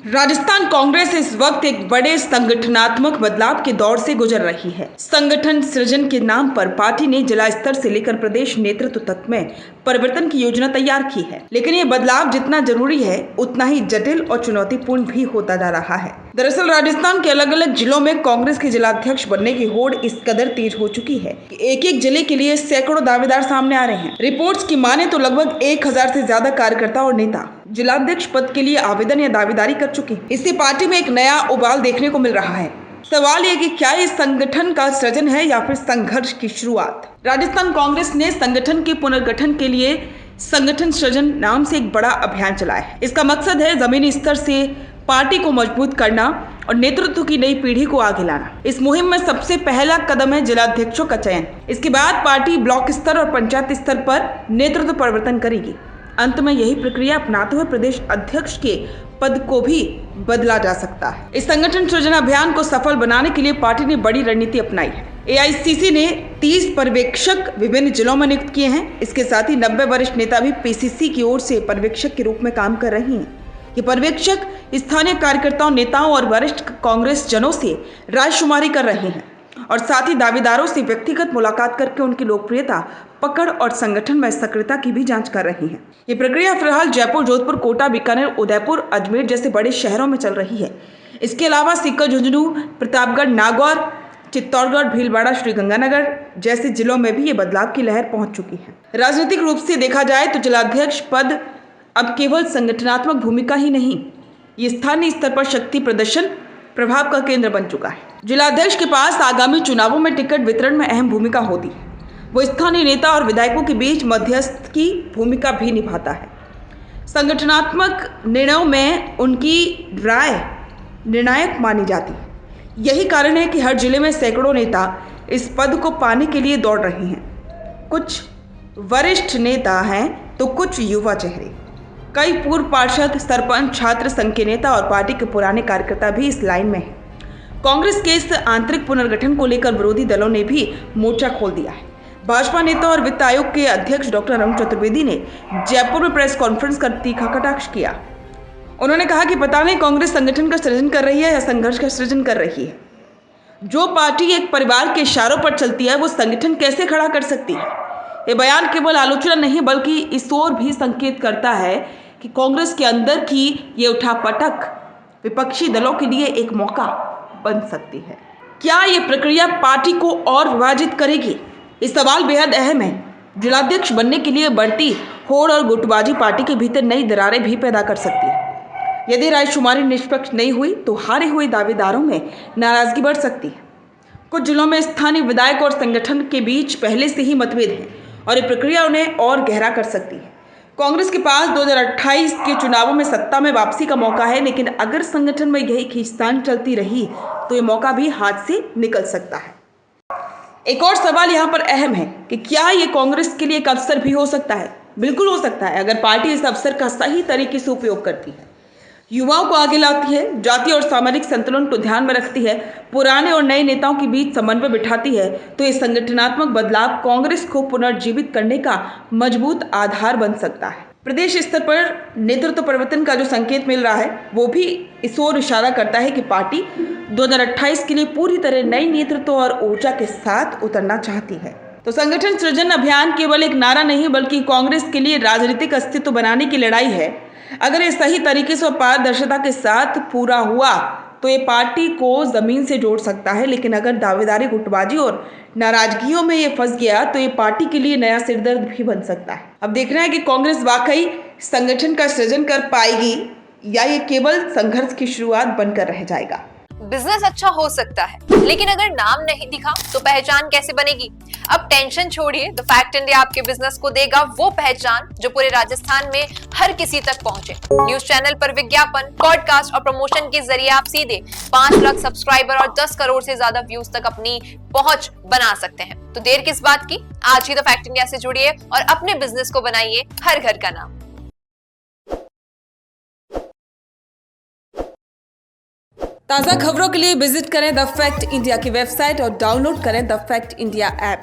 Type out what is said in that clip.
राजस्थान कांग्रेस इस वक्त एक बड़े संगठनात्मक बदलाव के दौर से गुजर रही है। संगठन सृजन के नाम पर पार्टी ने जिला स्तर से लेकर प्रदेश नेतृत्व तक में परिवर्तन की योजना तैयार की है, लेकिन ये बदलाव जितना जरूरी है उतना ही जटिल और चुनौतीपूर्ण भी होता जा रहा है। दरअसल राजस्थान के अलग अलग जिलों में कांग्रेस के जिलाध्यक्ष बनने की होड़ इस कदर तेज हो चुकी है कि एक एक जिले के लिए सैकड़ों दावेदार सामने आ रहे हैं। रिपोर्ट्स की माने तो लगभग 1000 से ज्यादा कार्यकर्ता और नेता जिलाध्यक्ष पद के लिए आवेदन या दावेदारी कर चुके हैं। इससे पार्टी में एक नया उबाल देखने को मिल रहा है। सवाल ये कि क्या ये संगठन का सृजन है या फिर संघर्ष की शुरुआत। राजस्थान कांग्रेस ने संगठन के पुनर्गठन के लिए संगठन सृजन नाम से एक बड़ा अभियान चलाया है। इसका मकसद है जमीनी स्तर से पार्टी को मजबूत करना और नेतृत्व की नई पीढ़ी को आगे लाना। इस मुहिम में सबसे पहला कदम है जिलाध्यक्षों का चयन। इसके बाद पार्टी ब्लॉक स्तर और पंचायत स्तर पर नेतृत्व परिवर्तन करेगी। अंत में यही प्रक्रिया अपनाते हुए प्रदेश अध्यक्ष के पद को भी बदला जा सकता है। इस संगठन सृजन अभियान को सफल बनाने के लिए पार्टी ने बड़ी रणनीति अपनाई है। एआईसीसी ने 30 पर्यवेक्षक विभिन्न जिलों में नियुक्त किए हैं। इसके साथ ही 90 वरिष्ठ नेता भी पीसीसी की ओर से पर्यवेक्षक के रूप में काम कर रहे हैं। ये पर्यवेक्षक स्थानीय कार्यकर्ताओं, नेताओं और वरिष्ठ कांग्रेस जनों से रायशुमारी कर रहे हैं और साथ ही दावेदारों से व्यक्तिगत मुलाकात करके उनकी लोकप्रियता, पकड़ और संगठन में सक्रियता की भी जांच कर रही है। ये प्रक्रिया फिलहाल जयपुर, जोधपुर, कोटा, बीकानेर, उदयपुर, अजमेर जैसे बड़े शहरों में चल रही है। इसके अलावा सीकर, झुंझुनू, प्रतापगढ़, नागौर, चित्तौड़गढ़, भीलवाड़ा, श्रीगंगानगर जैसे जिलों में भी ये बदलाव की लहर पहुंच चुकी है। राजनीतिक रूप से देखा जाए तो जिलाध्यक्ष पद अब केवल संगठनात्मक भूमिका ही नहीं, ये स्थानीय स्तर पर शक्ति प्रदर्शन प्रभाव का केंद्र बन चुका है। जिलाध्यक्ष के पास आगामी चुनावों में टिकट वितरण में अहम भूमिका होती है। वो स्थानीय नेता और विधायकों के बीच मध्यस्थ की भूमिका भी निभाता है। संगठनात्मक निर्णयों में उनकी राय निर्णायक मानी जाती है। यही कारण है कि हर जिले में सैकड़ों नेता इस पद को पाने के लिए दौड़ रहे हैं। कुछ वरिष्ठ नेता हैं तो कुछ युवा चेहरे। कई पूर्व पार्षद, सरपंच, छात्र संघ के नेता और पार्टी के पुराने कार्यकर्ता भी इस लाइन में हैं। कांग्रेस के इस आंतरिक पुनर्गठन को लेकर विरोधी दलों ने भी मोर्चा खोल दिया है। भाजपा नेता और वित्त आयोग के अध्यक्ष डॉक्टर अरुण चतुर्वेदी ने जयपुर में प्रेस कॉन्फ्रेंस कर तीखा कटाक्ष किया। उन्होंने कहा कि पता नहीं कांग्रेस संगठन का सृजन कर रही है या संघर्ष का सृजन कर रही है। जो पार्टी एक परिवार के इशारों पर चलती है वो संगठन कैसे खड़ा कर सकती है। ये बयान केवल आलोचना नहीं बल्कि इस ओर भी संकेत करता है कि कांग्रेस के अंदर की ये उठापटक विपक्षी दलों के लिए एक मौका बन सकती है। क्या ये प्रक्रिया पार्टी को और विभाजित करेगी? ये सवाल बेहद अहम है। जिलाध्यक्ष बनने के लिए बढ़ती होड़ और गुटबाजी पार्टी के भीतर नई दरारें भी पैदा कर सकती है। यदि रायशुमारी निष्पक्ष नहीं हुई तो हारे हुए दावेदारों में नाराजगी बढ़ सकती है। कुछ जिलों में स्थानीय विधायक और संगठन के बीच पहले से ही मतभेद है और ये प्रक्रिया उन्हें और गहरा कर सकती है। कांग्रेस के पास 2028 के चुनावों में सत्ता में वापसी का मौका है, लेकिन अगर संगठन में यही खींचतान चलती रही तो ये मौका भी हाथ से निकल सकता है। एक और सवाल यहाँ पर अहम है कि क्या ये कांग्रेस के लिए एक अवसर भी हो सकता है? बिल्कुल हो सकता है, अगर पार्टी इस अवसर का सही तरीके से उपयोग करती है, युवाओं को आगे लाती है, जातीय और सामाजिक संतुलन को ध्यान में रखती है, पुराने और नए नेताओं के बीच समन्वय बिठाती है, तो ये संगठनात्मक बदलाव कांग्रेस को पुनर्जीवित करने का मजबूत आधार बन सकता है। प्रदेश स्तर पर नेतृत्व परिवर्तन का जो संकेत मिल रहा है वो भी इस ओर इशारा करता है कि पार्टी 2028 के लिए पूरी तरह नई नेतृत्व और ऊर्जा के साथ उतरना चाहती है। तो संगठन सृजन अभियान केवल एक नारा नहीं बल्कि कांग्रेस के लिए राजनीतिक अस्तित्व बनाने की लड़ाई है। अगर ये सही तरीके से और पारदर्शिता के साथ पूरा हुआ तो ये पार्टी को जमीन से जोड़ सकता है, लेकिन अगर दावेदारी, गुटबाजी और नाराजगियों में ये फंस गया तो ये पार्टी के लिए नया सिरदर्द भी बन सकता है। अब देखना है कि कांग्रेस वाकई संगठन का सृजन कर पाएगी या ये केवल संघर्ष की शुरुआत बनकर रह जाएगा। बिजनेस अच्छा हो सकता है, लेकिन अगर नाम नहीं दिखा तो पहचान कैसे बनेगी? अब टेंशन छोड़िए, द फैक्ट इंडिया आपके बिजनेस को देगा वो पहचान जो पूरे राजस्थान में हर किसी तक पहुंचे। न्यूज चैनल पर विज्ञापन, पॉडकास्ट और प्रमोशन के जरिए आप सीधे 5 लाख सब्सक्राइबर और 10 करोड़ से ज्यादा व्यूज तक अपनी पहुंच बना सकते हैं। तो देर किस बात की, आज ही द फैक्ट इंडिया से जुड़िए और अपने बिजनेस को बनाइए हर घर का नाम। ताज़ा खबरों के लिए विजिट करें द फैक्ट इंडिया की वेबसाइट और डाउनलोड करें द फैक्ट इंडिया ऐप।